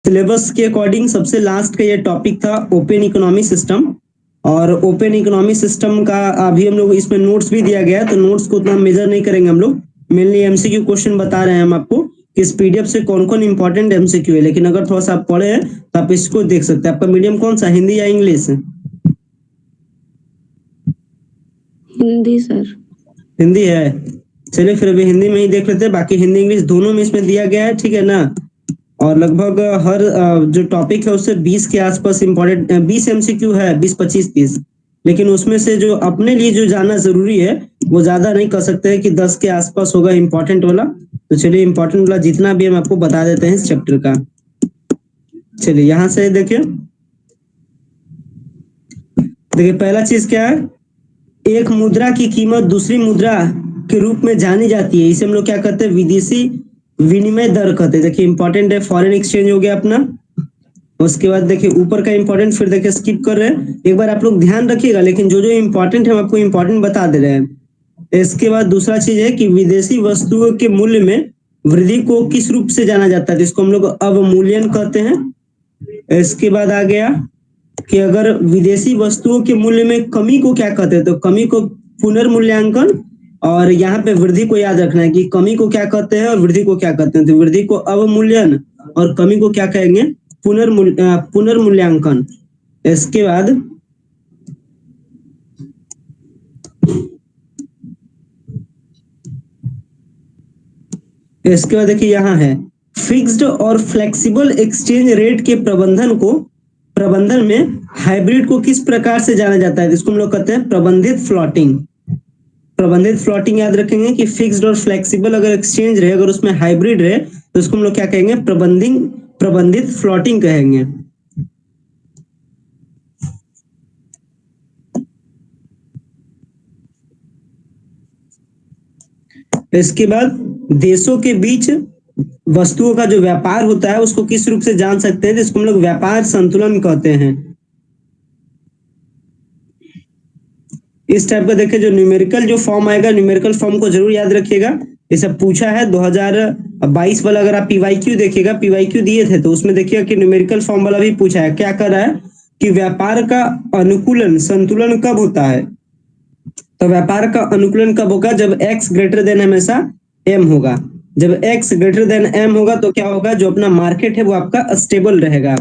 Syllabus के according सबसे last का ये टॉपिक था ओपन इकोनॉमी सिस्टम। और ओपन इकोनॉमी सिस्टम का अभी हम लोग इसमें नोट्स भी दिया गया है, तो नोट्स को उतना मेजर नहीं करेंगे हम लोग। मेनली एमसीक्यू क्वेश्चन बता रहे हैं हम आपको कि इस पीडीएफ से कौन कौन इंपॉर्टेंट एमसीक्यू है, लेकिन अगर थोड़ा सा आप पढ़े हैं तो आप इसको देख सकते हैं। आपका मीडियम कौन सा, हिंदी या इंग्लिश? हिंदी सर। हिंदी है, चलिए फिर अभी हिंदी में ही देख लेते हैं। बाकी हिंदी इंग्लिश दोनों में इसमें दिया गया है, ठीक है ना। और लगभग हर जो टॉपिक है उससे 20 के आसपास इंपॉर्टेंट 20 एमसीक्यू है, 20 25 30। लेकिन उसमें से जो अपने लिए जो जानना जरूरी है वो ज्यादा नहीं कर सकते हैं कि 10 के आसपास होगा इंपॉर्टेंट वाला। तो चलिए इंपॉर्टेंट वाला जितना भी हम आपको बता देते हैं इस चैप्टर का। चलिए यहाँ से देखिए पहला चीज क्या है, एक मुद्रा की कीमत दूसरी मुद्रा के रूप में जानी जाती है, इसे हम लोग क्या कहते हैं, विदेशी विनिमय दर कहते हैं। देखिए इंपॉर्टेंट है, फॉरेन एक्सचेंज हो गया अपना। उसके बाद देखिए ऊपर का इंपॉर्टेंट, फिर देखिए स्किप कर रहे हैं, एक बार आप लोग ध्यान रखिएगा, लेकिन जो जो इंपॉर्टेंट है हम आपको इंपॉर्टेंट बता दे रहे हैं। इसके बाद दूसरा चीज है कि विदेशी वस्तुओं के मूल्य में वृद्धि को किस रूप से जाना जाता है, जिसको हम लोग अवमूल्यन कहते हैं। इसके बाद आ गया कि अगर विदेशी वस्तुओं के मूल्य में कमी को क्या कहते हैं, तो कमी को पुनर्मूल्यांकन, और यहाँ पे वृद्धि को याद रखना है कि कमी को क्या कहते हैं और वृद्धि को क्या कहते हैं। तो वृद्धि को अवमूल्यन और कमी को क्या कहेंगे, पुनर्मूल्यांकन। इसके बाद देखिए यहाँ है फिक्स्ड और फ्लेक्सिबल एक्सचेंज रेट के प्रबंधन में हाइब्रिड को किस प्रकार से जाना जाता है, जिसको हम लोग कहते हैं प्रबंधित फ्लोटिंग। प्रबंधित फ्लोटिंग याद रखेंगे कि फिक्स्ड और फ्लेक्सिबल अगर एक्सचेंज रहे, अगर उसमें हाइब्रिड रहे, तो इसको हम लोग क्या कहेंगे, प्रबंधित फ्लोटिंग कहेंगे। इसके बाद देशों के बीच वस्तुओं का जो व्यापार होता है उसको किस रूप से जान सकते हैं, जिसको हम लोग व्यापार संतुलन कहते हैं। इस टाइप का देखिए जो न्यूमेरिकल जो फॉर्म आएगा, न्यूमेरिकल फॉर्म को जरूर याद रखिएगा। ये सब पूछा है 2022 वाला, अगर आप पीवाईक्यू देखिएगा, पीवाईक्यू दिए थे तो उसमें देखिएगा कि न्यूमेरिकल फॉर्म वाला भी पूछा है। क्या कर रहा है कि व्यापार का अनुकूलन संतुलन कब होता है, तो व्यापार का अनुकूलन कब होगा, जब x ग्रेटर देन हमेशा m होगा। जब x ग्रेटर देन m होगा तो क्या होगा, जो अपना मार्केट है वो आपका स्टेबल रहेगा।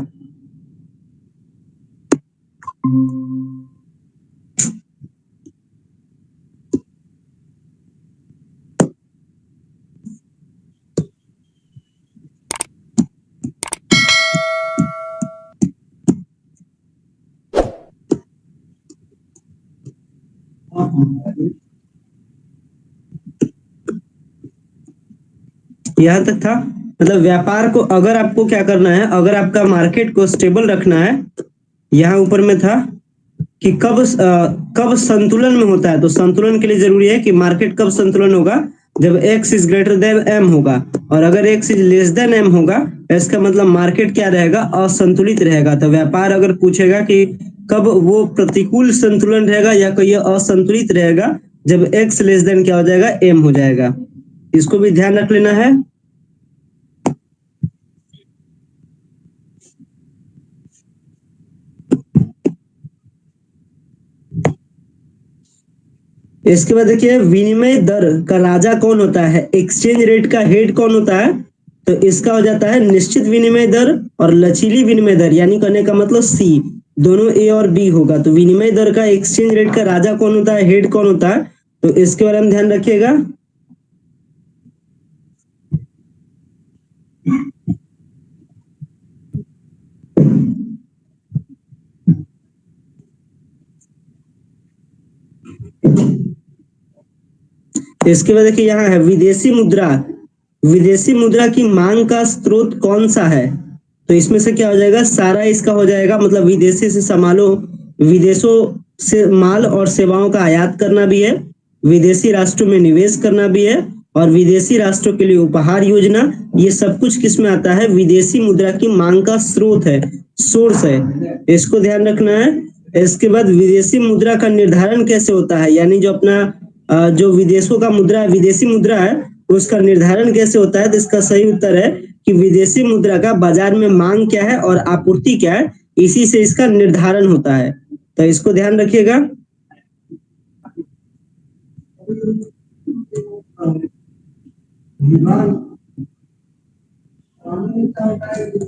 यहां तक था, मतलब व्यापार को अगर आपको क्या करना है, अगर आपका मार्केट को स्टेबल रखना है, यहाँ ऊपर में था कि कब संतुलन में होता है, तो संतुलन के लिए जरूरी है कि मार्केट कब संतुलन होगा, जब x is greater than m होगा। और अगर x is less than m होगा, इसका मतलब मार्केट क्या रहेगा, असंतुलित रहेगा। तो व्यापार अगर पूछेगा कि कब वो प्रतिकूल संतुलन रहेगा या कोई असंतुलित रहेगा, जब x लेस देन क्या हो जाएगा, m हो जाएगा। इसको भी ध्यान रख लेना है। इसके बाद देखिए विनिमय दर का राजा कौन होता है, एक्सचेंज रेट का हेड कौन होता है, तो इसका हो जाता है निश्चित विनिमय दर और लचीली विनिमय दर, यानी कहने का मतलब सी, दोनों ए और बी होगा। तो विनिमय दर का एक्सचेंज रेट का राजा कौन होता है, हेड कौन होता है, तो इसके बारे में ध्यान रखिएगा। इसके बाद देखिए यहाँ है विदेशी मुद्रा की मांग का स्रोत कौन सा है, तो इसमें से क्या हो जाएगा, सारा इसका हो जाएगा, मतलब विदेशी से विदेशों से माल और सेवाओं का आयात करना भी है, विदेशी राष्ट्रों में निवेश करना भी है, और विदेशी राष्ट्रों के लिए उपहार योजना, ये सब कुछ किस में आता है, विदेशी मुद्रा की मांग का स्रोत है, सोर्स है, इसको ध्यान रखना है। इसके बाद विदेशी मुद्रा का निर्धारण कैसे होता है, यानी जो अपना जो विदेशों का मुद्रा विदेशी मुद्रा है उसका निर्धारण कैसे होता है, तो इसका सही उत्तर है कि विदेशी मुद्रा का बाजार में मांग क्या है और आपूर्ति क्या है, इसी से इसका निर्धारण होता है। तो इसको ध्यान रखिएगा।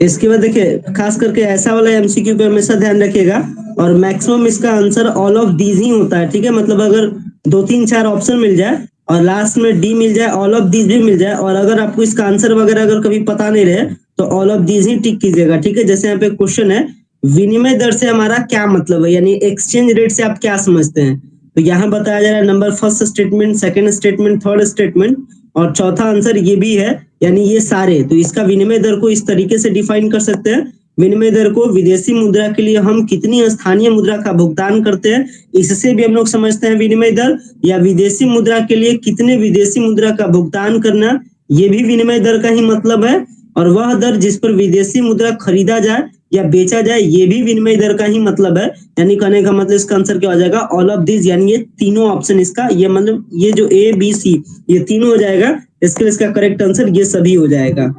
इसके बाद देखिए खास करके ऐसा वाला एमसीक्यू पे हमेशा ध्यान रखिएगा, और मैक्सिमम इसका आंसर ऑल ऑफ दीज ही होता है, ठीक है। मतलब अगर 2 3 4 ऑप्शन मिल जाए और लास्ट में डी मिल जाए, ऑल ऑफ दीज भी मिल जाए, और अगर आपको इसका आंसर वगैरह अगर कभी पता नहीं रहे तो ऑल ऑफ दीज ही टिक कीजिएगा, ठीक है। जैसे यहाँ पे क्वेश्चन है, विनिमय दर से हमारा क्या मतलब है, यानी एक्सचेंज रेट से आप क्या समझते हैं। तो यहाँ बताया जा रहा है number first statement, second statement, third statement, और चौथा आंसर ये भी है, यानी ये सारे। तो इसका विनिमय दर को इस तरीके से डिफाइन कर सकते हैं, विनिमय दर को विदेशी मुद्रा के लिए हम कितनी स्थानीय मुद्रा का भुगतान करते हैं, इससे भी हम लोग समझते हैं विनिमय दर, या विदेशी मुद्रा के लिए कितने विदेशी मुद्रा का भुगतान करना, ये भी विनिमय दर का ही मतलब है। और वह दर जिस पर विदेशी मुद्रा खरीदा जाए या बेचा जाए, ये भी विनिमय दर का ही मतलब है। यानी कहने का मतलब इसका आंसर क्या हो जाएगा, ऑल ऑफ दिस, यानी ये तीनों ऑप्शन इसका, ये मतलब ये जो ए बी सी ये तीनों हो जाएगा। इसके लिए इसका करेक्ट आंसर ये सभी हो जाएगा।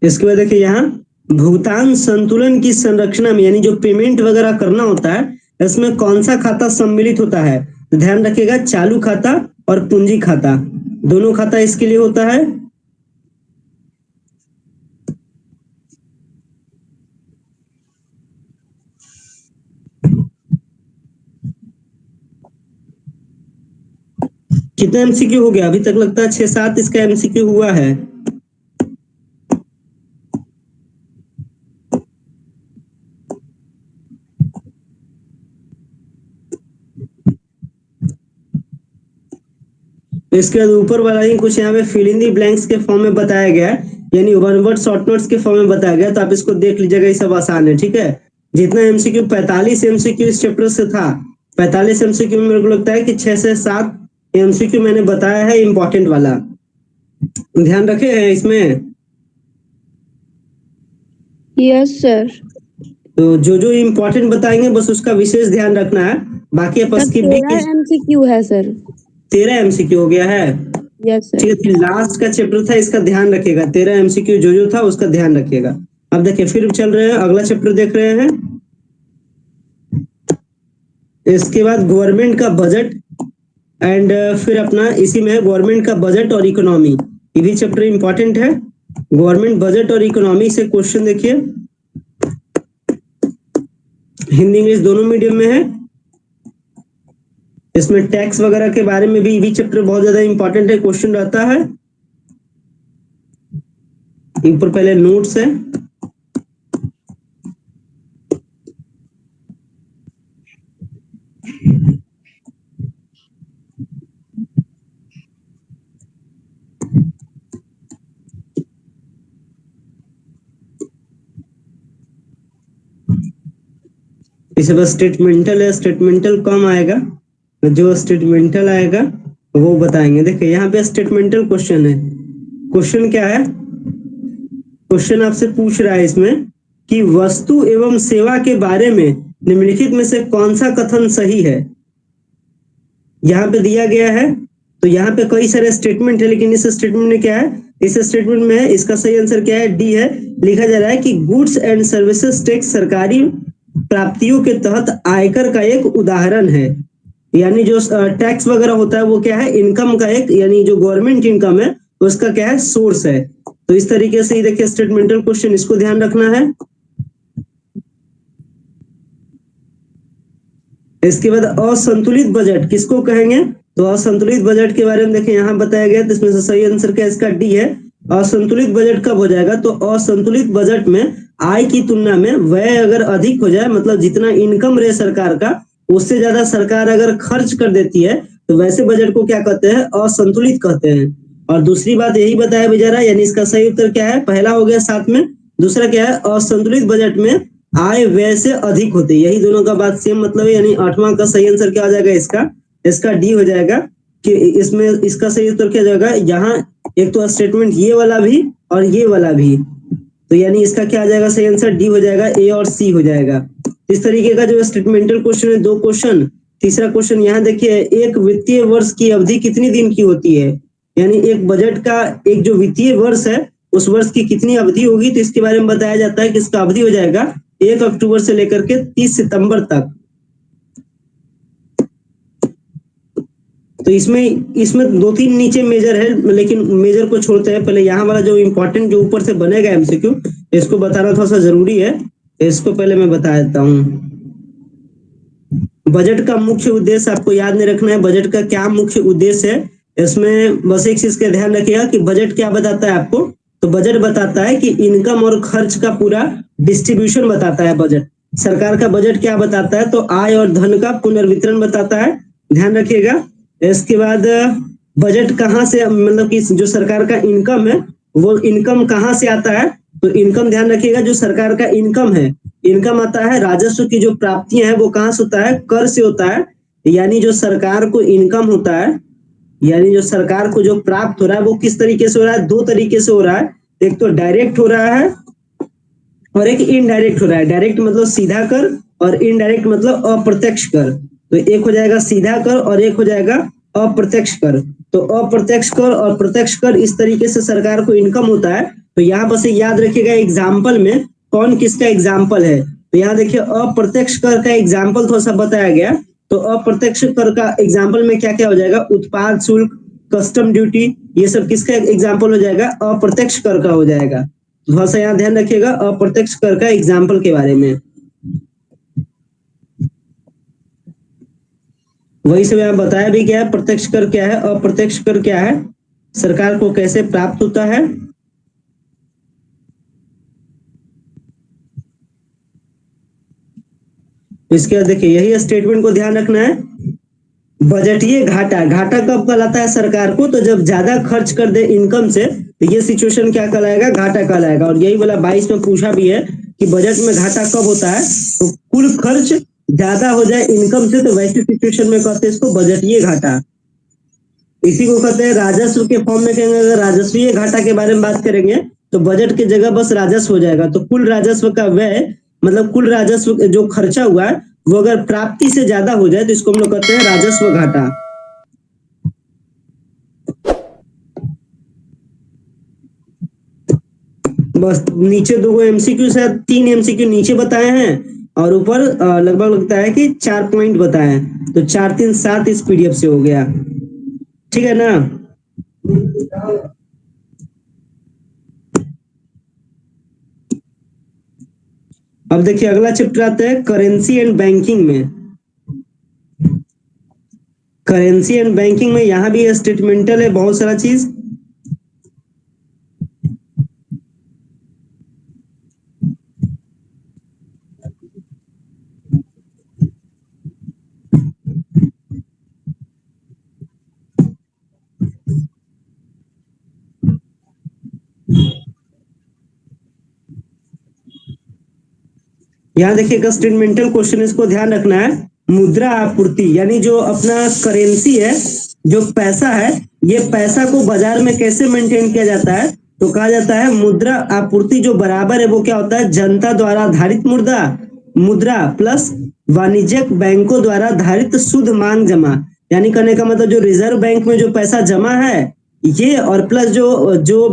इसके बाद देखिए यहाँ भुगतान संतुलन की संरचना में, यानी जो पेमेंट वगैरह करना होता है, इसमें कौन सा खाता सम्मिलित होता है। तो ध्यान रखिएगा, चालू खाता और पूंजी खाता, दोनों खाता इसके लिए होता है। कितना एमसीक्यू हो गया अभी तक, लगता है 6 7 इसका एमसीक्यू हुआ है। इसके बाद ऊपर वाला ही कुछ यहाँ पे फिल इन दी ब्लैंक्स के फॉर्म में बताया गया है, यानी वन वर्ड शॉर्ट नोट्स के फॉर्म में बताया गया, तो आप इसको देख लीजिएगा, ये सब आसान है, ठीक है। जितना एमसीक्यू 45 एमसीक्यू इस चैप्टर से था, 45 एमसीक्यू में मेरे को लगता है कि 6 से 7 एमसीक्यू मैंने बताया है इंपॉर्टेंट वाला, ध्यान रखे हैं इसमें। Yes sir. तो जो जो इम्पोर्टेंट बताएंगे बस उसका विशेष ध्यान रखना है, बाकी आप स्किप भी 13 एमसीक्यू है सर। 13 एमसीक्यू हो गया है, यस सर। ठीक है। लास्ट का चैप्टर था, इसका ध्यान रखिएगा, 13 एमसीक्यू जो जो था उसका ध्यान रखिएगा। अब देखिए फिर चल रहे हैं, अगला चैप्टर देख रहे हैं। इसके बाद गवर्नमेंट का बजट एंड फिर अपना इसी में गवर्नमेंट का बजट और इकोनॉमी, ये भी चैप्टर इंपॉर्टेंट है। गवर्नमेंट बजट और इकोनॉमी से क्वेश्चन देखिए, हिंदी इंग्लिश दोनों मीडियम में है। इसमें टैक्स वगैरह के बारे में भी चैप्टर बहुत ज्यादा इंपॉर्टेंट है, क्वेश्चन रहता है। ऊपर पहले नोट्स है, इसे बस स्टेटमेंटल है, स्टेटमेंटल कम आएगा, जो स्टेटमेंटल आएगा वो बताएंगे। देखिए यहाँ पे स्टेटमेंटल क्वेश्चन है, क्वेश्चन क्या है, क्वेश्चन आपसे पूछ रहा है इसमें कि वस्तु एवं सेवा के बारे में निम्नलिखित में से कौन सा कथन सही है। यहाँ पे दिया गया है, तो यहाँ पे कई सारे स्टेटमेंट है, लेकिन इस स्टेटमेंट में क्या है, इस स्टेटमेंट में है, इसका सही आंसर क्या है, डी है। लिखा जा रहा है कि गुड्स एंड सर्विसेज टैक्स सरकारी प्राप्तियों के तहत आयकर का एक उदाहरण है, यानी जो टैक्स वगैरह होता है वो क्या है, इनकम का एक, यानी जो गवर्नमेंट इनकम है उसका क्या है, सोर्स है। तो इस तरीके से देखिए स्टेटमेंटल क्वेश्चन, इसको ध्यान रखना है। इसके बाद असंतुलित बजट किसको कहेंगे, तो असंतुलित बजट के बारे में देखिए यहाँ बताया गया, तो इसमें से सही आंसर क्या है, इसका डी है। असंतुलित बजट कब हो जाएगा, तो असंतुलित बजट में आय की तुलना में व्यय अगर अधिक हो जाए, मतलब जितना इनकम रहे सरकार का उससे ज्यादा सरकार अगर खर्च कर देती है, तो वैसे बजट को क्या कहते हैं, असंतुलित कहते हैं। और दूसरी बात यही बताया भी जा रहा है, यानी इसका सही उत्तर क्या है, पहला हो गया 7 में, दूसरा क्या है, असंतुलित बजट में आय व्यय से अधिक होती है, यही दोनों का बात सेम मतलब है, यानी 8वां का सही आंसर क्या हो जाएगा, इसका डी हो जाएगा। कि इसमें इसका सही उत्तर क्या जाएगा, यहाँ एक तो स्टेटमेंट ये वाला भी और ये वाला भी। तो यानी इसका क्या आ जाएगा, सही आंसर डी हो जाएगा, ए और सी हो जाएगा। इस तरीके का जो स्टेटमेंटल क्वेश्चन है 2 क्वेश्चन। तीसरा क्वेश्चन यहाँ देखिए, एक वित्तीय वर्ष की अवधि कितनी दिन की होती है, यानी एक बजट का एक जो वित्तीय वर्ष है उस वर्ष की कितनी अवधि होगी, तो इसके बारे में बताया जाता है कि इसका अवधि हो जाएगा 1 अक्टूबर से लेकर के 30 सितंबर तक। तो इसमें 2-3 नीचे मेजर है, लेकिन मेजर को छोड़ते हैं, पहले यहाँ वाला जो इम्पोर्टेंट जो ऊपर से बनेगा एमसीक्यू, इसको बताना थोड़ा सा जरूरी है, इसको पहले मैं बता देता हूँ। बजट का मुख्य उद्देश्य आपको याद नहीं रखना है, बजट का क्या मुख्य उद्देश्य है, इसमें बस एक चीज का ध्यान रखिएगा कि बजट क्या बताता है आपको, तो बजट बताता है कि इनकम और खर्च का पूरा डिस्ट्रीब्यूशन बताता है बजट। सरकार का बजट क्या बताता है, तो आय और धन का पुनर्वितरण बताता है, ध्यान रखिएगा। इसके बाद बजट कहाँ से, मतलब कि जो सरकार का इनकम है वो इनकम कहाँ से आता है, तो इनकम ध्यान रखिएगा, जो सरकार का इनकम है, इनकम आता है राजस्व की जो प्राप्तियां हैं वो कहाँ से होता है, कर से होता है। यानी जो सरकार को इनकम होता है, यानी जो सरकार को जो प्राप्त हो रहा है वो किस तरीके से हो रहा है, 2 तरीके से हो रहा है, एक तो डायरेक्ट हो रहा है और एक इनडायरेक्ट हो रहा है। डायरेक्ट मतलब सीधा कर और इनडायरेक्ट मतलब अप्रत्यक्ष कर। तो एक हो जाएगा सीधा कर और एक हो जाएगा अप्रत्यक्ष कर। तो अप्रत्यक्ष कर और प्रत्यक्ष कर, इस तरीके से सरकार को इनकम होता है। तो यहाँ पर से याद रखिएगा एग्जाम्पल में कौन किसका एग्जाम्पल है, तो यहाँ देखिए अप्रत्यक्ष कर का एग्जाम्पल थोड़ा सा बताया गया। तो अप्रत्यक्ष कर का एग्जाम्पल में क्या क्या हो जाएगा, उत्पाद शुल्क, कस्टम ड्यूटी, ये सब किसका एग्जाम्पल हो जाएगा, अप्रत्यक्ष कर का हो जाएगा। थोड़ा सा यहाँ ध्यान रखिएगा अप्रत्यक्ष कर का एग्जाम्पल के बारे में। वही सब यहाँ बताया भी गया है, प्रत्यक्ष कर क्या है, अप्रत्यक्ष कर क्या है, सरकार को कैसे प्राप्त होता है। इसके बाद देखिए यही स्टेटमेंट को ध्यान रखना है। बजटीय घाटा, घाटा कब कहलाता है सरकार को, तो जब ज्यादा खर्च कर दे इनकम से, तो ये सिचुएशन क्या कहलाएगा, घाटा कहलाएगा। और यही वाला 22 में पूछा भी है कि बजट में घाटा कब होता है, तो कुल खर्च ज्यादा हो जाए इनकम से, तो वैसी सिचुएशन में कहते हैं इसको बजटीय घाटा। इसी को कहते हैं राजस्व के फॉर्म में कहेंगे, अगर राजस्वीय घाटा के बारे में बात करेंगे तो बजट की जगह बस राजस्व हो जाएगा। तो कुल राजस्व का व्यय मतलब कुल राजस्व जो खर्चा हुआ है वो अगर प्राप्ति से ज्यादा हो जाए तो इसको हम लोग कहते हैं राजस्व घाटा। बस नीचे 2 एमसीक्यू से 3 एमसीक्यू नीचे बताए हैं और ऊपर लगभग लगता है कि 4 पॉइंट बताए हैं। तो 4 3 7 इस पीडीएफ से हो गया, ठीक है ना। अब देखिए अगला चैप्टर आता है करेंसी एंड बैंकिंग में। करेंसी एंड बैंकिंग में यहां भी स्टेटमेंटल है बहुत सारा चीज। यहाँ देखिए स्टेटमेंटल क्वेश्चन, इसको ध्यान रखना है। मुद्रा आपूर्ति यानी जो अपना करेंसी है, जो पैसा है, ये पैसा को बाजार में कैसे मेंटेन किया जाता है, तो कहा जाता है मुद्रा आपूर्ति जो बराबर है वो क्या होता है, जनता द्वारा धारित मुद्रा प्लस वाणिज्यिक बैंकों द्वारा धारित शुद्ध मांग जमा। यानी कहने का मतलब जो रिजर्व बैंक में जो पैसा जमा है ये, और प्लस जो जो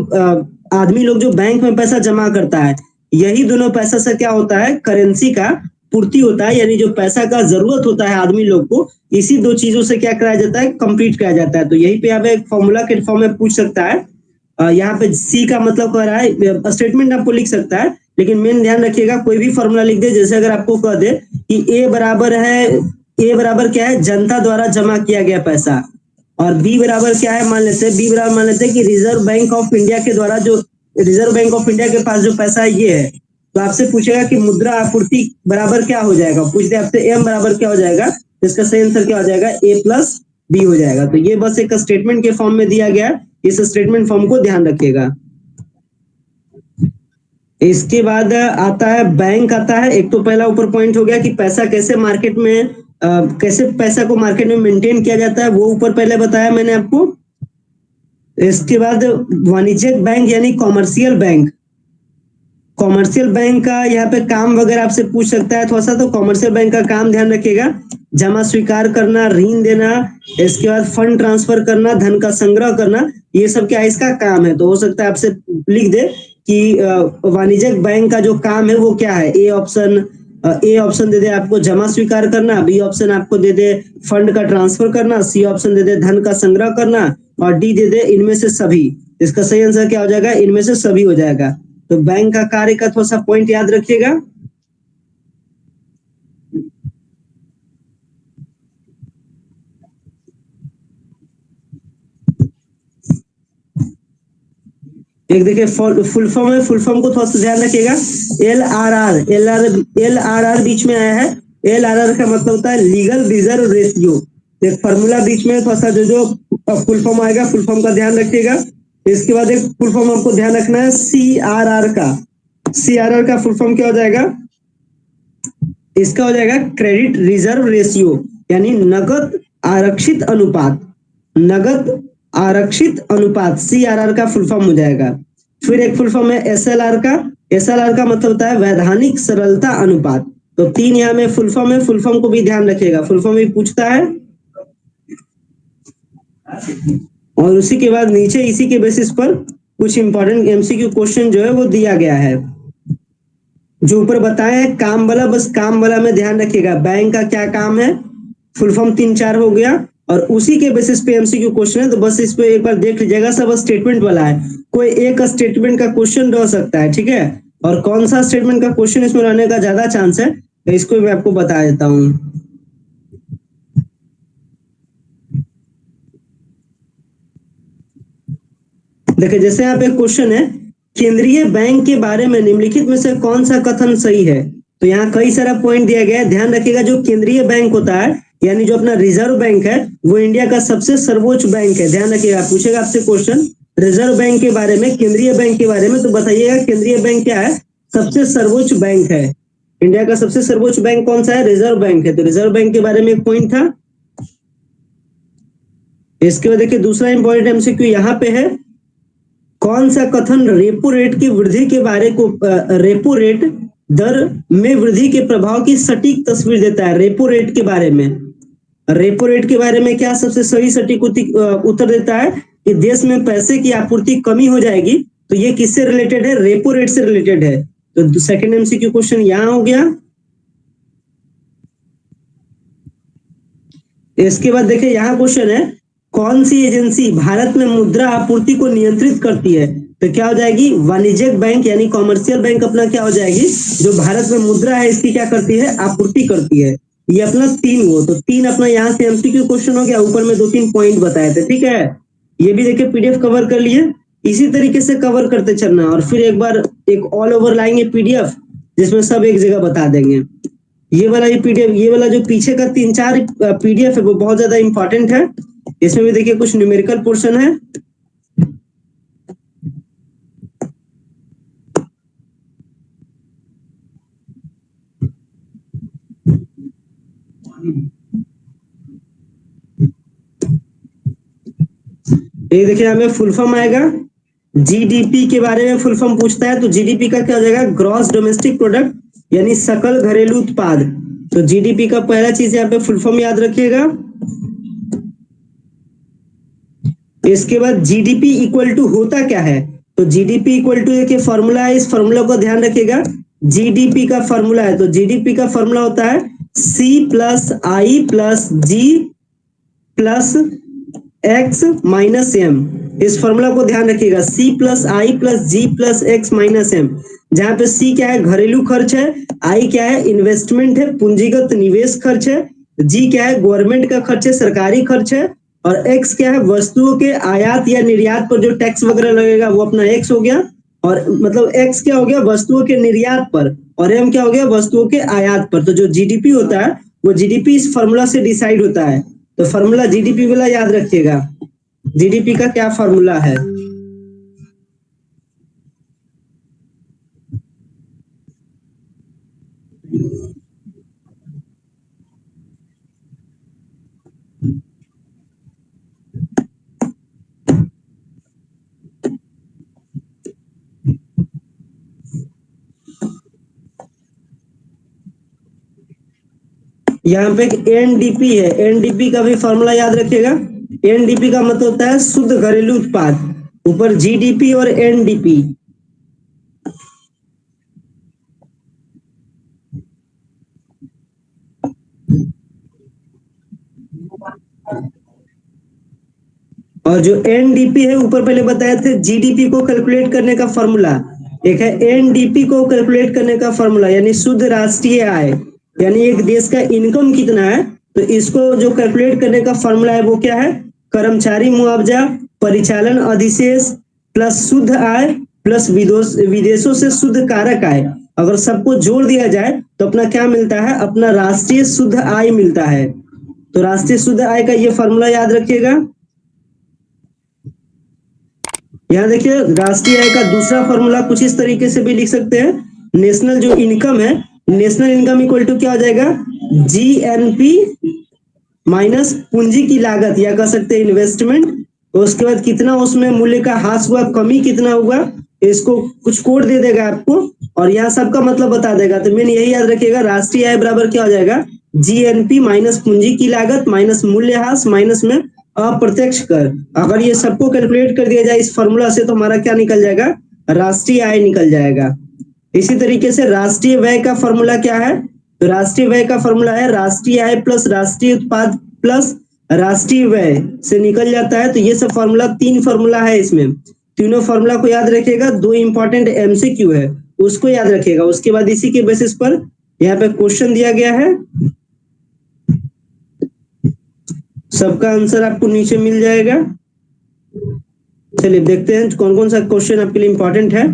आदमी लोग जो बैंक में पैसा जमा करता है, यही दोनों पैसा से क्या होता है, करेंसी का पूर्ति होता है। यानी जो पैसा का जरूरत होता है आदमी लोग को, इसी 2 चीजों से क्या कराया जाता है, कंप्लीट कराया जाता है। तो यही पे आप एक फॉर्मूला के फॉर्म में पूछ सकता है। यहाँ पे सी का मतलब कह रहा है, स्टेटमेंट आपको लिख सकता है, लेकिन मेन ध्यान रखिएगा कोई भी फॉर्मूला लिख दे। जैसे अगर आपको कह दे कि ए बराबर क्या है, जनता द्वारा जमा किया गया पैसा, और बी बराबर क्या है, मान लेते हैं कि रिजर्व बैंक ऑफ इंडिया के द्वारा जो रिजर्व बैंक ऑफ इंडिया के पास जो पैसा है ये है, तो आपसे पूछेगा कि मुद्रा आपूर्ति बराबर क्या हो जाएगा, पूछते आपसे एम बराबर क्या हो जाएगा, तो इसका सही आंसर क्या हो जाएगा, ए प्लस बी हो जाएगा। तो ये बस एक स्टेटमेंट के फॉर्म में दिया गया, इस स्टेटमेंट फॉर्म को ध्यान रखिएगा। इसके बाद आता है बैंक आता है। एक तो पहला ऊपर पॉइंट हो गया कि पैसा कैसे मार्केट में कैसे पैसा को मार्केट में मेंटेन किया जाता है, वो ऊपर पहले बताया मैंने आपको। इसके बाद वाणिज्यिक बैंक यानी कॉमर्शियल बैंक। कॉमर्शियल बैंक का यहाँ पे काम वगैरह आपसे पूछ सकता है थोड़ा सा, तो कॉमर्शियल बैंक का काम ध्यान रखिएगा, जमा स्वीकार करना, ऋण देना, इसके बाद फंड ट्रांसफर करना, धन का संग्रह करना, ये सब क्या इसका काम है। तो हो सकता है आपसे लिख दे कि वाणिज्यिक बैंक का जो काम है वो क्या है। ए ऑप्शन दे दे आपको जमा स्वीकार करना, बी ऑप्शन आपको दे दे फंड का ट्रांसफर करना, सी ऑप्शन दे दे धन का संग्रह करना, और डी दे दे इनमें से सभी। इसका सही आंसर क्या हो जाएगा, इनमें से सभी हो जाएगा। तो बैंक का कार्य का थोड़ा सा पॉइंट याद रखिएगा। एक देखिए फुल फॉर्म है, फुल फॉर्म को थोड़ा सा ध्यान रखिएगा। एल आर आर बीच में आया है। एल आर आर का मतलब होता है लीगल रिजर्व रेशियो। एक फॉर्मूला बीच में थोड़ा सा जो फुल फॉर्म आएगा, फुल फॉर्म का ध्यान रखिएगा। इसके बाद एक फुल फॉर्म आपको ध्यान रखना है CRR का। CRR का फुल फॉर्म क्या हो जाएगा, इसका हो जाएगा क्रेडिट रिजर्व रेशियो, यानी नगद आरक्षित अनुपात। नगद आरक्षित अनुपात CRR का फुल फॉर्म हो जाएगा। फिर एक फुल फॉर्म है SLR का। SLR का मतलब होता है वैधानिक सरलता अनुपात। तो तीन यहाँ में फुल फॉर्म है, फुल फॉर्म को भी ध्यान रखिएगा, फुल फॉर्म भी पूछता है। और उसी के बाद नीचे इसी के बेसिस पर कुछ इंपॉर्टेंट MCQ क्वेश्चन जो है वो दिया गया है। जो ऊपर बताया है काम वाला, बस काम वाला में ध्यान रखिएगा, बैंक का क्या काम है, फुल फॉर्म 3-4 हो गया, और उसी के बेसिस पे MCQ क्वेश्चन है। तो बस इस पे एक बार देख लीजिएगा, सब स्टेटमेंट वाला है, कोई एक स्टेटमेंट का क्वेश्चन रह सकता है, ठीक है। और कौन सा स्टेटमेंट का क्वेश्चन इसमें रहने का ज्यादा चांस है, तो इसको मैं आपको बता देता हूँ। देखिए जैसे यहाँ पे क्वेश्चन है, केंद्रीय बैंक के बारे में निम्नलिखित में से कौन सा कथन सही है। तो यहाँ कई सारा पॉइंट दिया गया है, ध्यान रखिएगा। जो केंद्रीय बैंक होता है यानी जो अपना रिजर्व बैंक है, वो इंडिया का सबसे सर्वोच्च बैंक है। ध्यान रखिएगा, पूछेगा आपसे क्वेश्चन रिजर्व बैंक के बारे में, केंद्रीय बैंक के बारे में, तो बताइएगा केंद्रीय बैंक क्या है, सबसे सर्वोच्च बैंक है। इंडिया का सबसे सर्वोच्च बैंक कौन सा है, रिजर्व बैंक है। तो रिजर्व बैंक के बारे में एक पॉइंट था। इसके बाद देखिए दूसरा इंपॉर्टेंट MCQ यहाँ पे है, कौन सा कथन रेपो रेट की वृद्धि के बारे को रेपो रेट दर में वृद्धि के प्रभाव की सटीक तस्वीर देता है। रेपो रेट के बारे में, रेपो रेट के बारे में क्या सबसे सही सटीक उत्तर देता है कि देश में पैसे की आपूर्ति कमी हो जाएगी। तो ये किससे रिलेटेड है, रेपो रेट से रिलेटेड है। तो सेकंड MCQ क्वेश्चन यहां हो गया। इसके बाद देखिए यहाँ क्वेश्चन है, कौन सी एजेंसी भारत में मुद्रा आपूर्ति को नियंत्रित करती है। तो क्या हो जाएगी, वाणिज्यिक बैंक यानी कॉमर्शियल बैंक अपना क्या हो जाएगी, जो भारत में मुद्रा है इसकी क्या करती है, आपूर्ति करती है। ये अपना तीन हो, तो तीन अपना यहाँ से MCQ क्वेश्चन हो गया। ऊपर में 2-3 पॉइंट बताए थे, ठीक है। ये भी देखिए PDF कवर कर लिए, इसी तरीके से कवर करते चलना, और फिर एक बार एक ऑल ओवर लाएंगे PDF, जिसमें सब एक जगह बता देंगे। ये वाला PDF, ये वाला जो पीछे का 3-4 PDF है वो बहुत ज्यादा इंपॉर्टेंट है। इसमें भी देखिए कुछ न्यूमेरिकल पोर्शन है। ये देखिए हमें फुल फॉर्म आएगा, GDP के बारे में फुल फॉर्म पूछता है, तो GDP का क्या हो जाएगा, ग्रॉस डोमेस्टिक प्रोडक्ट यानी सकल घरेलू उत्पाद। तो GDP का पहला चीज यहाँ पे फुल फॉर्म याद रखिएगा। इसके बाद GDP इक्वल टू होता क्या है, तो GDP इक्वल टू देखिए फॉर्मूला है, इस फॉर्मूला को ध्यान रखिएगा। GDP का फॉर्मूला है, तो GDP का फॉर्मूला होता है C+I+G प्लस X-M। इस फॉर्मूला को ध्यान रखिएगा, C+I+G+X-M, जहां पे C क्या है, घरेलू खर्च है, I क्या है, इन्वेस्टमेंट है, पूंजीगत निवेश खर्च है, G क्या है, गवर्नमेंट का खर्च है, सरकारी खर्च है, और X क्या है, वस्तुओं के आयात या निर्यात पर जो टैक्स वगैरह लगेगा वो अपना X हो गया। और मतलब X क्या हो गया, वस्तुओं के निर्यात पर, और M क्या हो गया, वस्तुओं के आयात पर। तो जो GDP होता है वो GDP इस फॉर्मूला से डिसाइड होता है। तो फॉर्मूला GDP वाला याद रखिएगा, GDP का क्या फॉर्मूला है। यहाँ पे एक एनडीपी है, एनडीपी का भी फॉर्मूला याद रखिएगा। एनडीपी का मतलब होता है शुद्ध घरेलू उत्पाद, ऊपर जीडीपी और एनडीपी। और जो एनडीपी है ऊपर पहले बताए थे, जीडीपी को कैलकुलेट करने का फॉर्मूला एक है, एनडीपी को कैलकुलेट करने का फॉर्मूला यानी शुद्ध राष्ट्रीय आय, यानी एक देश का इनकम कितना है, तो इसको जो कैलकुलेट करने का फॉर्मूला है वो क्या है, कर्मचारी मुआवजा परिचालन अधिशेष प्लस शुद्ध आय प्लस विदेशों से शुद्ध कारक आय। अगर सबको जोड़ दिया जाए तो अपना क्या मिलता है, अपना राष्ट्रीय शुद्ध आय मिलता है। तो राष्ट्रीय शुद्ध आय का ये फॉर्मूला याद रखिएगा। यहाँ देखिए राष्ट्रीय आय का दूसरा फॉर्मूला कुछ इस तरीके से भी लिख सकते हैं, नेशनल जो इनकम है, नेशनल इनकम इक्वल टू क्या हो जाएगा, जीएनपी माइनस पूंजी की लागत या कह सकते हैं इन्वेस्टमेंट, उसके बाद कितना उसमें मूल्य का ह्रास हुआ, कमी कितना हुआ, इसको कुछ कोड दे देगा आपको और यहाँ सबका मतलब बता देगा। तो मैंने यही याद रखिएगा, राष्ट्रीय आय बराबर क्या हो जाएगा, जीएनपी माइनस पूंजी की लागत माइनस मूल्यह्रास माइनस में अप्रत्यक्ष कर। अगर ये सबको कैलकुलेट कर दिया जाए इस फॉर्मूला से तो हमारा क्या निकल जाएगा, राष्ट्रीय आय निकल जाएगा। इसी तरीके से राष्ट्रीय व्यय का फॉर्मूला क्या है, तो राष्ट्रीय व्यय का फॉर्मूला है राष्ट्रीय आय प्लस राष्ट्रीय उत्पाद प्लस राष्ट्रीय व्यय से निकल जाता है। तो ये सब फॉर्मूला, तीन फॉर्मूला है इसमें, तीनों फॉर्मूला को याद रखिएगा। दो इंपॉर्टेंट एमसीक्यू है उसको याद रखिएगा, उसके बाद इसी के बेसिस पर यहाँ पे क्वेश्चन दिया गया है, सबका आंसर आपको नीचे मिल जाएगा। चलिए देखते हैं कौन कौन सा क्वेश्चन आपके लिए इंपॉर्टेंट है।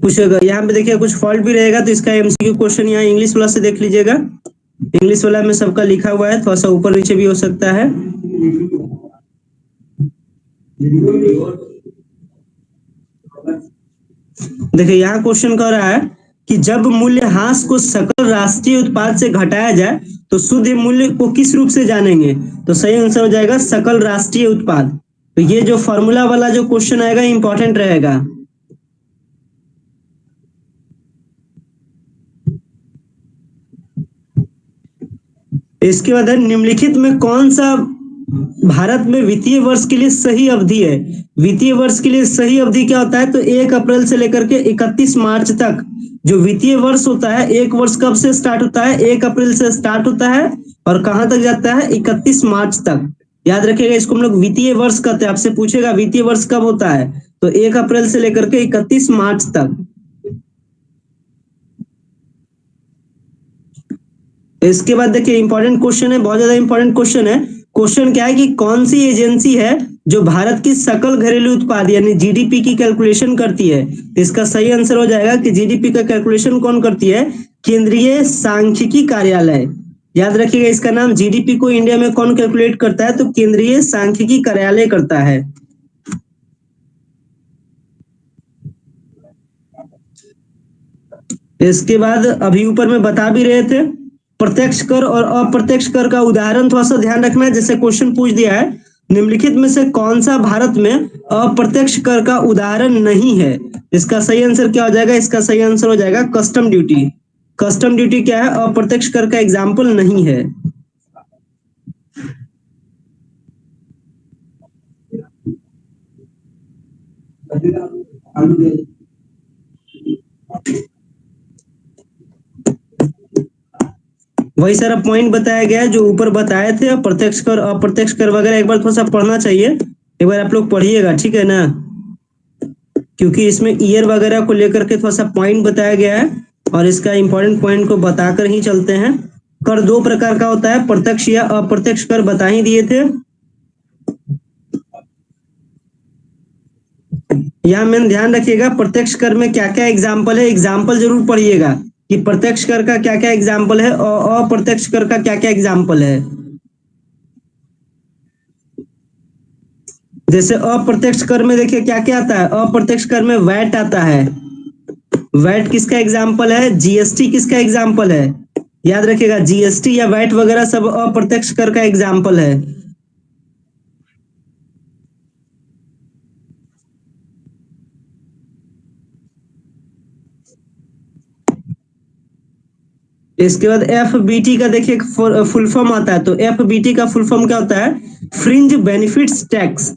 कुछ यहाँ पे देखिए कुछ फॉल्ट भी रहेगा तो इसका एमसीक्यू क्वेश्चन यहाँ इंग्लिश वाला से देख लीजिएगा, इंग्लिश वाला में सबका लिखा हुआ है, थोड़ा सा ऊपर नीचे भी हो सकता है। देखिए यहाँ क्वेश्चन कह रहा है कि जब मूल्यह्रास को सकल राष्ट्रीय उत्पाद से घटाया जाए तो शुद्ध मूल्य को किस रूप से जानेंगे, तो सही आंसर हो जाएगा सकल राष्ट्रीय उत्पाद। तो ये जो फॉर्मूला वाला जो क्वेश्चन आएगा इंपॉर्टेंट रहेगा। इसके बाद है निम्नलिखित में कौन सा भारत में वित्तीय वर्ष के लिए सही अवधि है। वित्तीय वर्ष के लिए सही अवधि क्या होता है, तो 1 अप्रैल से लेकर के 31 मार्च तक जो वित्तीय वर्ष होता है, एक वर्ष कब से स्टार्ट होता है, 1 अप्रैल से स्टार्ट होता है और कहां तक जाता है, 31 मार्च तक। याद रखिएगा इसको हम लोग वित्तीय वर्ष कहते हैं। आपसे पूछेगा वित्तीय वर्ष कब होता है, तो 1 अप्रैल से लेकर के 31 मार्च तक। इसके बाद देखिए इंपॉर्टेंट क्वेश्चन है, बहुत ज्यादा इंपॉर्टेंट क्वेश्चन है। क्वेश्चन क्या है कि कौन सी एजेंसी है जो भारत की सकल घरेलू उत्पाद यानी जीडीपी की कैलकुलेशन करती है। इसका सही आंसर हो जाएगा कि जीडीपी का कैलकुलेशन कौन करती है, केंद्रीय सांख्यिकी कार्यालय। याद रखिएगा इसका नाम, जीडीपी को इंडिया में कौन कैलकुलेट करता है, तो केंद्रीय सांख्यिकी कार्यालय करता है। इसके बाद अभी ऊपर में बता भी रहे थे, प्रत्यक्ष कर और अप्रत्यक्ष कर का उदाहरण थोड़ा सा ध्यान रखना है। जैसे क्वेश्चन पूछ दिया है निम्नलिखित में से कौन सा भारत में अप्रत्यक्ष कर का उदाहरण नहीं है, इसका सही आंसर क्या हो जाएगा, इसका सही आंसर हो जाएगा कस्टम ड्यूटी। कस्टम ड्यूटी क्या है, अप्रत्यक्ष कर का एग्जाम्पल नहीं है। वही सारा पॉइंट बताया गया है जो ऊपर बताए थे, प्रत्यक्ष कर अप्रत्यक्ष कर वगैरह एक बार थोड़ा सा पढ़ना चाहिए, एक बार आप लोग पढ़िएगा, ठीक है ना, क्योंकि इसमें ईयर वगैरह को लेकर के थोड़ा सा पॉइंट बताया गया है और इसका इंपॉर्टेंट पॉइंट को बताकर ही चलते हैं। कर दो प्रकार का होता है, प्रत्यक्ष या अप्रत्यक्ष कर बता ही दिए थे। यहाँ मैंने ध्यान रखिएगा प्रत्यक्ष कर में क्या क्या एग्जाम्पल है, एग्जाम्पल जरूर पढ़िएगा कि प्रत्यक्ष कर का क्या क्या एग्जाम्पल है और अप्रत्यक्ष कर का क्या क्या एग्जाम्पल है। जैसे अप्रत्यक्ष कर में देखिए क्या क्या आता है, अप्रत्यक्ष कर में वैट आता है, वैट किसका एग्जाम्पल है, जीएसटी किसका एग्जाम्पल है, याद रखिएगा, जीएसटी या वैट वगैरह सब अप्रत्यक्ष कर का एग्जाम्पल है। इसके बाद एफ बी टी का देखिए फुल फॉर्म आता है, तो एफ बी टी का फुल फॉर्म क्या होता है? Fringe benefits tax.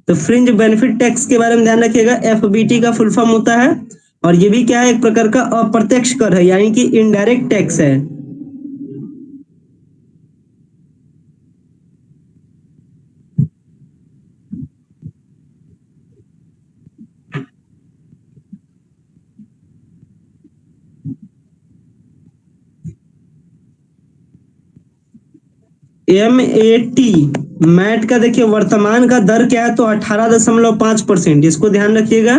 तो फ्रिंज बेनिफिट टैक्स के बारे में ध्यान रखिएगा, एफ बी टी का फुल फॉर्म होता है। और ये भी क्या है? एक प्रकार का अप्रत्यक्ष कर है, यानी कि इनडायरेक्ट टैक्स है। एम ए टी मैट का देखिए वर्तमान का दर क्या है? तो 18.5%, इसको ध्यान रखिएगा।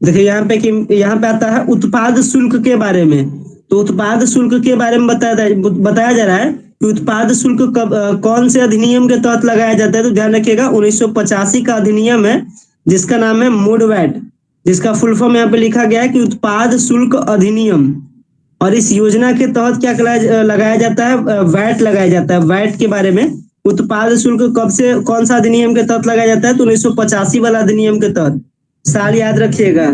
देखिए यहाँ पे आता है उत्पाद शुल्क के बारे में। तो उत्पाद शुल्क के बारे में बताया जा रहा है कि उत्पाद शुल्क कब कौन से अधिनियम के तहत लगाया जाता है? तो ध्यान रखिएगा, 1985 का अधिनियम है जिसका नाम है मोडवैट, जिसका फुल फॉर्म यहाँ पे लिखा गया है कि उत्पाद शुल्क अधिनियम। और इस योजना के तहत क्या लगाया जाता है? वैट लगाया जाता है। वैट के बारे में, उत्पाद शुल्क कब से कौन सा अधिनियम के तहत लगाया जाता है? तो 1985 वाला अधिनियम के तहत। साल याद रखिएगा।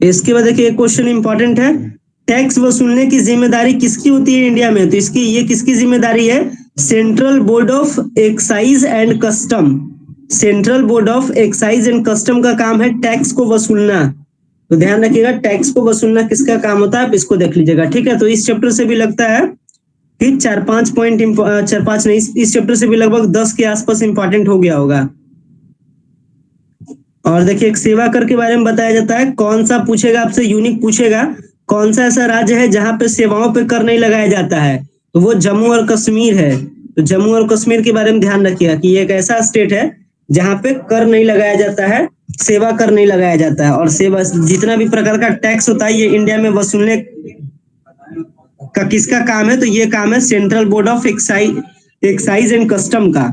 इसके बाद देखिए क्वेश्चन इंपॉर्टेंट है, टैक्स वसूलने की जिम्मेदारी किसकी होती है इंडिया में? तो ये किसकी जिम्मेदारी है? Central board of excise and custom. Central board of excise and custom का काम है टैक्स को वसूलना। तो ध्यान रखिएगा, टैक्स को वसूलना किसका काम होता है? आप इसको देख लीजिएगा, ठीक है। तो इस चैप्टर से भी लगता है कि 4-5 पॉइंट, 4-5 नहीं, इस चैप्टर से भी लगभग 10 के आसपास इंपॉर्टेंट हो गया होगा। और देखिए एक सेवा कर के बारे में बताया जाता है, कौन सा पूछेगा आपसे, यूनिक पूछेगा, कौन सा ऐसा राज्य है जहां पे सेवाओं पे कर नहीं लगाया जाता है? तो वो जम्मू और कश्मीर है। तो जम्मू और कश्मीर के बारे में ध्यान रखिएगा कि ये एक ऐसा स्टेट है जहां पे कर नहीं लगाया जाता है, सेवा कर नहीं लगाया जाता है। और सेवा जितना भी प्रकार का टैक्स होता है ये इंडिया में वसूलने का किसका काम है? तो ये काम है central board of excise and custom का।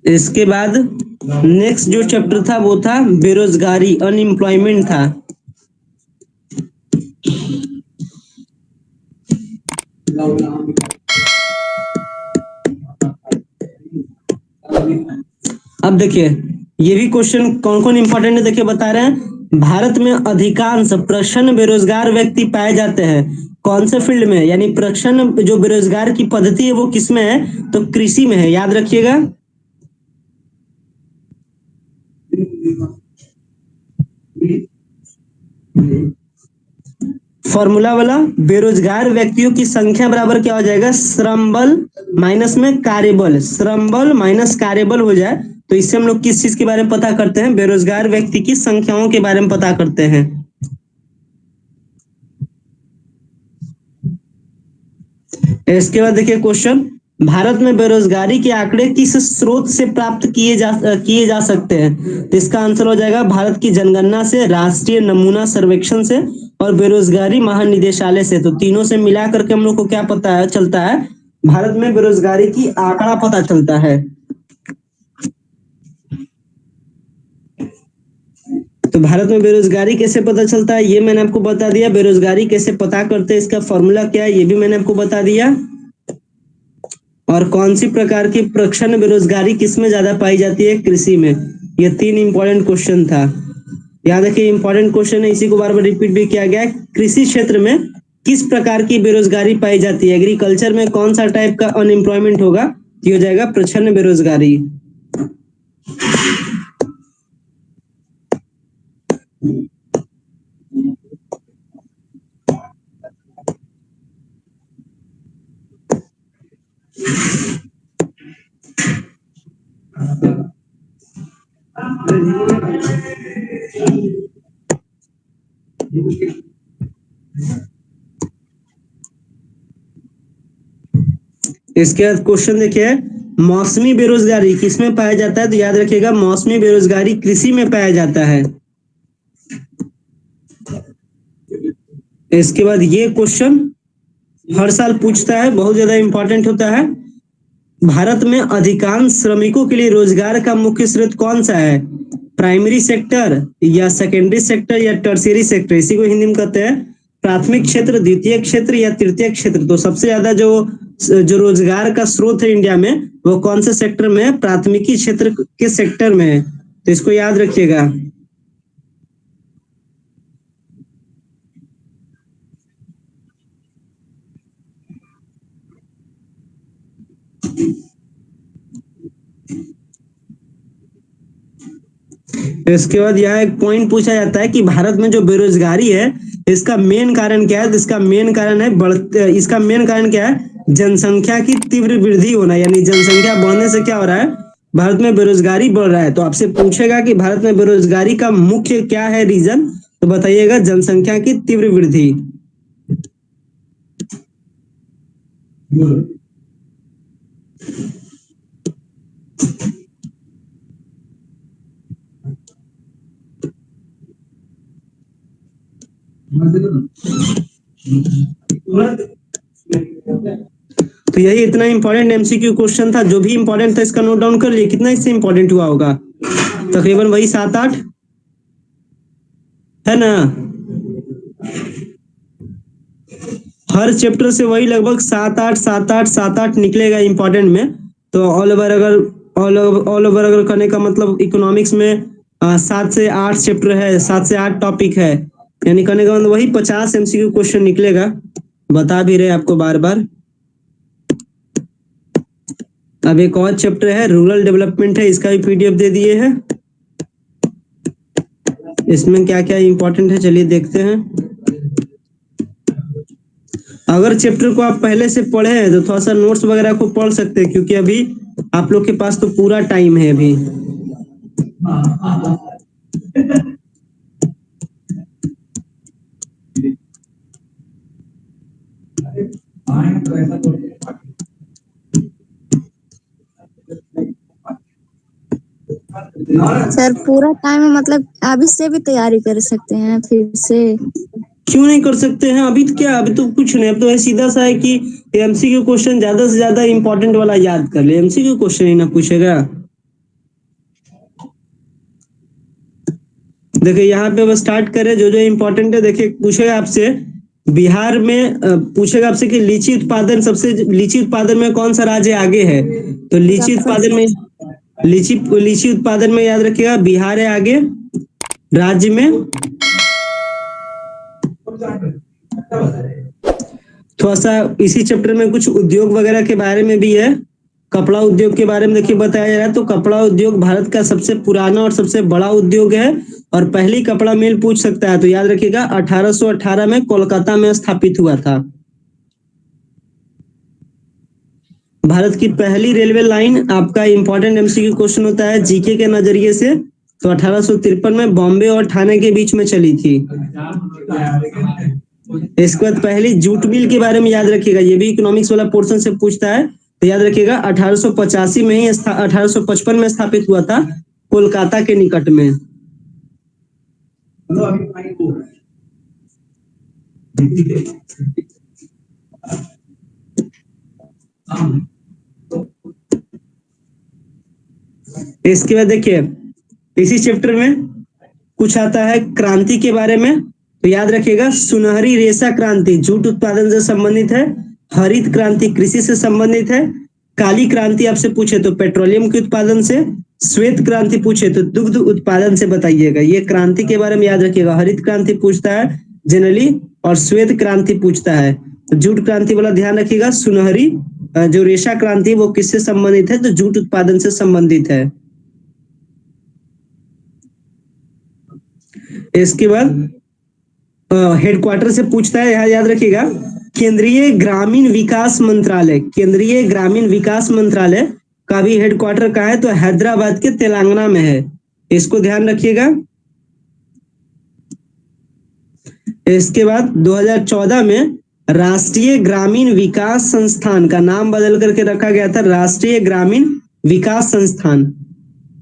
इसके बाद नेक्स्ट जो चैप्टर था वो था बेरोजगारी, अनएम्प्लॉयमेंट था। अब देखिए ये भी क्वेश्चन कौन कौन इंपॉर्टेंट है, देखिए बता रहे हैं, भारत में अधिकांश प्रच्छन्न बेरोजगार व्यक्ति पाए जाते हैं कौन से फील्ड में? यानी प्रच्छन्न जो बेरोजगार की पद्धति है वो किसमें है? तो कृषि में है, याद रखिएगा। फॉर्मूला वाला, बेरोजगार व्यक्तियों की संख्या बराबर क्या हो जाएगा? श्रम बल माइनस में कार्यबल, श्रम बल माइनस कार्यबल हो जाए तो इससे हम लोग किस चीज के बारे में पता करते हैं? बेरोजगार व्यक्ति की संख्याओं के बारे में पता करते हैं। इसके बाद देखिए क्वेश्चन, भारत में बेरोजगारी के आंकड़े किस स्रोत से प्राप्त किए जा सकते हैं? तो इसका आंसर हो जाएगा भारत की जनगणना से, राष्ट्रीय नमूना सर्वेक्षण से और बेरोजगारी महानिदेशालय से। तो तीनों से मिला करके हम लोग को क्या पता है चलता है? भारत में बेरोजगारी की आंकड़ा पता चलता है। तो भारत में बेरोजगारी कैसे पता चलता है ये मैंने आपको बता दिया। बेरोजगारी कैसे पता करते हैं इसका फॉर्मूला क्या है ये भी मैंने आपको बता दिया। और कौन सी प्रकार की प्रच्छन्न बेरोजगारी किसमें ज्यादा पाई जाती है? कृषि में। ये 3 इंपॉर्टेंट क्वेश्चन था, याद रखिए इंपॉर्टेंट क्वेश्चन है, इसी को बार बार रिपीट भी किया गया है। कृषि क्षेत्र में किस प्रकार की बेरोजगारी पाई जाती है? एग्रीकल्चर में कौन सा टाइप का अनएम्प्लॉयमेंट होगा? ये हो जाएगा प्रच्छन्न बेरोजगारी। इसके बाद क्वेश्चन देखिए, मौसमी बेरोजगारी किसमें पाया जाता है? तो याद रखिएगा मौसमी बेरोजगारी कृषि में पाया जाता है। इसके बाद ये क्वेश्चन हर साल पूछता है, बहुत ज्यादा इंपॉर्टेंट होता है। भारत में अधिकांश श्रमिकों के लिए रोजगार का मुख्य स्रोत कौन सा है? प्राइमरी सेक्टर या सेकेंडरी सेक्टर या टर्शियरी सेक्टर? इसी को हिंदी में कहते हैं प्राथमिक क्षेत्र, द्वितीय क्षेत्र या तृतीय क्षेत्र। तो सबसे ज्यादा जो रोजगार का स्रोत है इंडिया में वो कौन से सेक्टर में है? प्राथमिकी क्षेत्र के सेक्टर में है। तो इसको याद रखिएगा। इसके बाद यहाँ एक पॉइंट पूछा जाता है कि भारत में जो बेरोजगारी है इसका मेन कारण क्या है? तो इसका मेन कारण है इसका मेन कारण क्या है? जनसंख्या की तीव्र वृद्धि होना, यानी जनसंख्या बढ़ने से क्या हो रहा है? भारत में बेरोजगारी बढ़ रहा है। तो आपसे पूछेगा कि भारत में बेरोजगारी का मुख्य क्या है रीजन, तो बताइएगा जनसंख्या की तीव्र वृद्धि। तो यही इतना इंपॉर्टेंट एमसीक्यू क्वेश्चन था। जो भी इंपॉर्टेंट था इसका नोट डाउन कर लिए। कितना इससे इंपॉर्टेंट हुआ होगा? तकरीबन वही 7-8 है ना। हर चैप्टर से वही लगभग 7-8 निकलेगा इंपॉर्टेंट में। तो ऑल ओवर अगर करने का मतलब इकोनॉमिक्स में 7 से 8 चैप्टर है, 7 से 8 टॉपिक है, यानी करने का मतलब वही 50 एमसीक्यू क्वेश्चन निकलेगा। बता भी रहे आपको बार बार। अब एक और चैप्टर है रूरल डेवलपमेंट है, इसका भी पीडीएफ दे दिए हैं। इसमें क्या क्या इंपॉर्टेंट है चलिए देखते हैं। अगर चैप्टर को आप पहले से पढ़े हैं तो थोड़ा सा नोट्स वगैरह को पढ़ सकते हैं, क्योंकि अभी आप लोग के पास तो पूरा टाइम है अभी। सर पूरा टाइम है, मतलब अभी से भी तैयारी कर सकते हैं फिर से? क्यों नहीं कर सकते हैं? अभी तो क्या, अभी तो कुछ नहीं। अब तो सीधा सा है कि एमसीक्यू क्वेश्चन ज्यादा से ज्यादा इंपॉर्टेंट वाला याद कर ले, एमसीक्यू क्वेश्चन ही ना पूछेगा। देखिए यहाँ पे बस स्टार्ट करें, जो जो इंपॉर्टेंट है देखिए। पूछेगा आपसे बिहार में पूछेगा आपसे कि लीची उत्पादन में कौन सा राज्य आगे है? तो लीची उत्पादन में याद रखिएगा बिहार है आगे राज्य में। थोड़ा सा इसी चैप्टर में कुछ उद्योग वगैरह के बारे में भी है। कपड़ा उद्योग के बारे में देखिए बताया जा रहा है। तो कपड़ा उद्योग भारत का सबसे पुराना और सबसे बड़ा उद्योग है और पहली कपड़ा मिल पूछ सकता है। तो याद रखिएगा 1818 में कोलकाता में स्थापित हुआ था। भारत की पहली रेलवे लाइन आपका इंपॉर्टेंट एमसीक्यू क्वेश्चन होता है जीके के नजरिए से। तो 1853 में बॉम्बे और ठाणे के बीच में चली थी। इसके बाद पहली जूट मिल के बारे में याद रखिएगा, ये भी इकोनॉमिक्स वाला पोर्शन से पूछता है। तो याद रखिएगा 1885 में ही 1855 में स्थापित हुआ था कोलकाता के निकट में। इसके बाद देखिए इसी चैप्टर में कुछ आता है क्रांति के बारे में। तो याद रखिएगा सुनहरी रेशा क्रांति जूट उत्पादन से संबंधित है, हरित क्रांति कृषि से संबंधित है, काली क्रांति आपसे पूछे तो पेट्रोलियम के उत्पादन से, श्वेत क्रांति पूछे तो दुग्ध उत्पादन से बताइएगा। ये क्रांति के बारे में याद रखिएगा। हरित क्रांति पूछता है जनरली और श्वेत क्रांति पूछता है। तो जूट क्रांति वाला ध्यान रखिएगा। सुनहरी जो रेशा क्रांति वो किससे संबंधित है? तो जूट उत्पादन से संबंधित है। इसके बाद हेडक्वार्टर से पूछता है, यहाँ याद रखिएगा केंद्रीय ग्रामीण विकास मंत्रालय, केंद्रीय ग्रामीण विकास मंत्रालय का भी हेडक्वार्टर कहाँ है? तो हैदराबाद के तेलंगाना में है। इसको ध्यान रखिएगा। इसके बाद 2014 में राष्ट्रीय ग्रामीण विकास संस्थान का नाम बदल करके रखा गया था राष्ट्रीय ग्रामीण विकास संस्थान।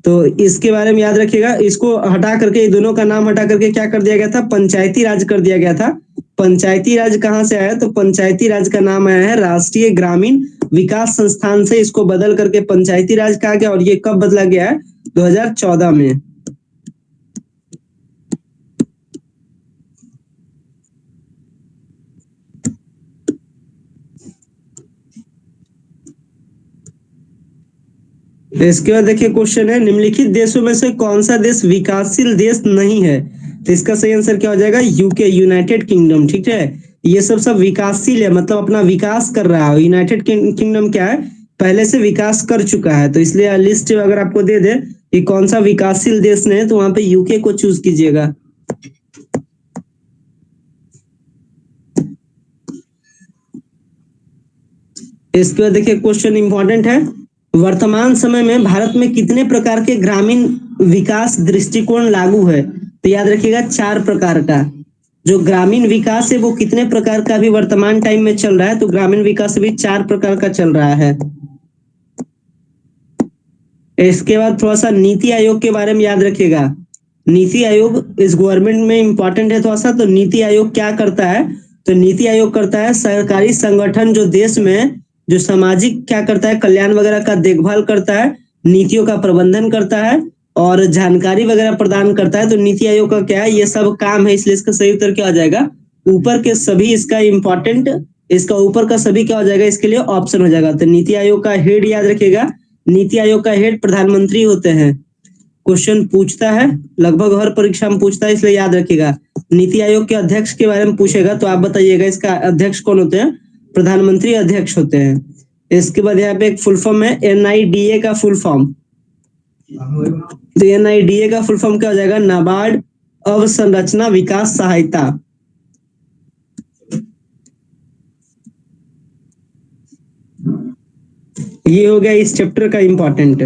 तो इसके बारे में याद रखिएगा, इसको हटा करके, ये दोनों का नाम हटा करके क्या कर दिया गया था, पंचायती राज कर दिया गया था। पंचायती राज कहाँ से आया, तो पंचायती राज का नाम आया है राष्ट्रीय ग्रामीण विकास संस्थान से, इसको बदल करके पंचायती राज कहा गया। और ये कब बदला गया है, 2014 में। इसके बाद देखिए क्वेश्चन है, निम्नलिखित देशों में से कौन सा देश विकासशील देश नहीं है। तो इसका सही आंसर क्या हो जाएगा, यूके, यूनाइटेड किंगडम। ठीक है, ये सब विकासशील है, मतलब अपना विकास कर रहा है। यूनाइटेड किंगडम क्या है, पहले से विकास कर चुका है। तो इसलिए लिस्ट अगर आपको दे दे कि कौन सा विकासशील देश नहीं है, तो वहां पे यूके को चूज कीजिएगा। इसके बाद देखिए क्वेश्चन इंपॉर्टेंट है, वर्तमान समय में भारत में कितने प्रकार के ग्रामीण विकास दृष्टिकोण लागू है। तो याद रखिएगा 4 प्रकार का। जो ग्रामीण विकास है वो कितने प्रकार का भी वर्तमान टाइम में चल रहा है, तो ग्रामीण विकास भी 4 प्रकार का चल रहा है। इसके बाद थोड़ा सा नीति आयोग के बारे में याद रखिएगा। नीति आयोग इस गवर्नमेंट में इंपॉर्टेंट है थोड़ा सा। तो नीति आयोग क्या करता है, तो नीति आयोग करता है सरकारी संगठन जो देश में जो सामाजिक क्या करता है, कल्याण वगैरह का देखभाल करता है, नीतियों का प्रबंधन करता है और जानकारी वगैरह प्रदान करता है। तो नीति आयोग का क्या है, ये सब काम है। इसलिए इसका सही उत्तर क्या हो जाएगा, ऊपर के सभी। इसका इंपॉर्टेंट, इसका ऊपर का सभी क्या हो जाएगा, इसके लिए ऑप्शन हो जाएगा। तो नीति आयोग का हेड याद रखिएगा, नीति आयोग का हेड प्रधानमंत्री होते हैं। क्वेश्चन पूछता है, लगभग हर परीक्षा में पूछता है, इसलिए याद रखिएगा। नीति आयोग के अध्यक्ष के बारे में पूछेगा तो आप बताइएगा इसका अध्यक्ष कौन होते हैं, प्रधानमंत्री अध्यक्ष होते हैं। इसके बाद यहाँ पे एक फुल फॉर्म है NIDA का फुल फॉर्म। तो NIDA का फुल फॉर्म क्या हो जाएगा, नाबार्ड अवसंरचना विकास सहायता। ये हो गया इस चैप्टर का इंपॉर्टेंट।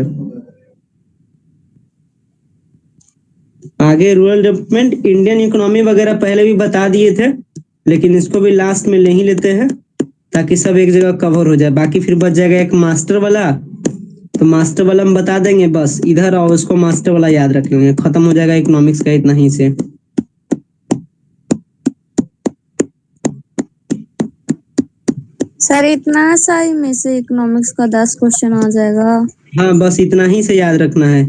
आगे रूरल डेवलपमेंट, इंडियन इकोनॉमी वगैरह पहले भी बता दिए थे, लेकिन इसको भी लास्ट में ले ही लेते हैं ताकि सब एक जगह कवर हो जाए। बाकी फिर बच जाएगा एक मास्टर वाला, तो मास्टर वाला हम बता देंगे बस इधर, और उसको मास्टर वाला याद रख लेंगे, खत्म हो जाएगा इकोनॉमिक्स का इतना ही से। सर इतना सा ही में से इकोनॉमिक्स का 10 क्वेश्चन आ जाएगा। हाँ बस इतना ही से याद रखना है।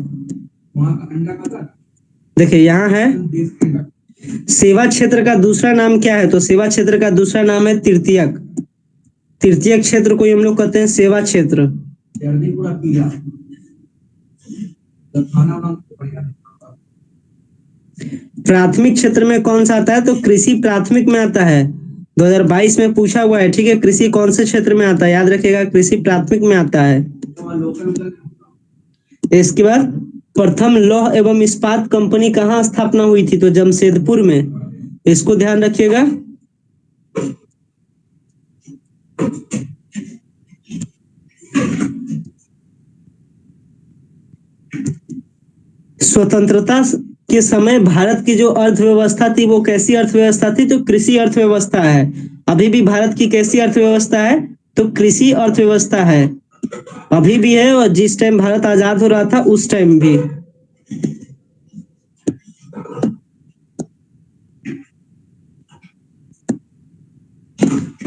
देखिए यहाँ है, सेवा क्षेत्र का दूसरा नाम क्या है, तो सेवा क्षेत्र का दूसरा नाम है तृतीयक। तृतीयक क्षेत्र को हम लोग कहते हैं सेवा क्षेत्र। प्राथमिक क्षेत्र में कौन सा आता है, तो कृषि प्राथमिक में आता है। 2022 में पूछा हुआ है। ठीक है, कृषि कौन से क्षेत्र में आता है, याद रखिएगा कृषि प्राथमिक में आता है। इसके बाद प्रथम लौह एवं इस्पात कंपनी कहाँ स्थापना हुई थी, तो जमशेदपुर में। इसको ध्यान रखिएगा। स्वतंत्रता के समय भारत की जो अर्थव्यवस्था थी वो कैसी अर्थव्यवस्था थी, तो कृषि अर्थव्यवस्था है। अभी भी भारत की कैसी अर्थव्यवस्था है, तो कृषि अर्थव्यवस्था है, अभी भी है, और जिस टाइम भारत आजाद हो रहा था उस टाइम भी।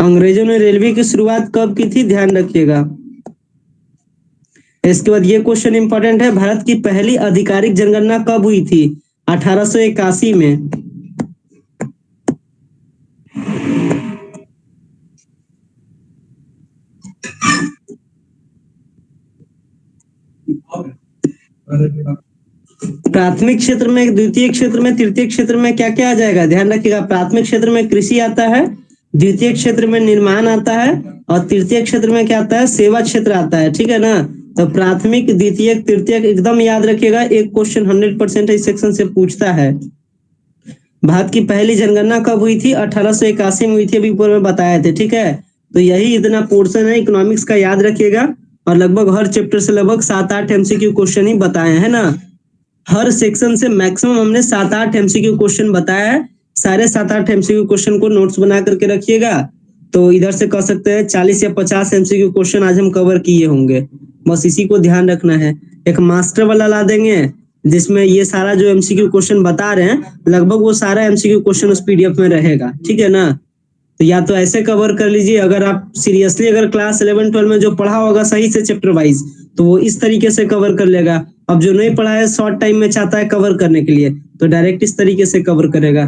अंग्रेजों ने रेलवे की शुरुआत कब की थी, ध्यान रखिएगा। इसके बाद ये क्वेश्चन इंपॉर्टेंट है, भारत की पहली आधिकारिक जनगणना कब हुई थी, 1881 में। प्राथमिक क्षेत्र में, द्वितीय क्षेत्र में, तृतीय क्षेत्र में क्या क्या आ जाएगा, ध्यान रखिएगा। प्राथमिक क्षेत्र में कृषि आता है, द्वितीय क्षेत्र में निर्माण आता है, और तृतीय क्षेत्र में क्या आता है, सेवा क्षेत्र आता है। ठीक है ना, तो प्राथमिक, द्वितीय, तृतीय एकदम याद रखिएगा। एक क्वेश्चन 100% इस सेक्शन से पूछता है। भारत की पहली जनगणना कब हुई थी, 1881 में हुई थी, अभी ऊपर में बताए थे। ठीक है, तो यही इतना पोर्शन है इकोनॉमिक्स का, याद रखिएगा। और लगभग हर चैप्टर से लगभग 7-8 MCQ क्वेश्चन ही बताए हैं ना। हर सेक्शन से मैक्सिमम हमने 7-8 MCQ क्वेश्चन बताया है। सारे 7-8 MCQ क्वेश्चन को नोट्स बना करके रखिएगा, तो इधर से कह सकते हैं 40 या 50 एमसीक्यू क्वेश्चन आज हम कवर किए होंगे। बस इसी को ध्यान रखना है। एक मास्टर वाला ला देंगे जिसमें ये सारा जो एमसीक्यू क्वेश्चन बता रहे हैं लगभग वो सारा एमसीक्यू क्वेश्चन उस पीडीएफ में रहेगा, ठीक है ना। तो या तो ऐसे कवर कर लीजिए, अगर आप सीरियसली अगर क्लास 11-12 में जो पढ़ा होगा सही से चैप्टर वाइज तो वो इस तरीके से कवर कर लेगा। अब जो नहीं पढ़ा है शॉर्ट टाइम में चाहता है कवर करने के लिए तो डायरेक्ट इस तरीके से कवर करेगा।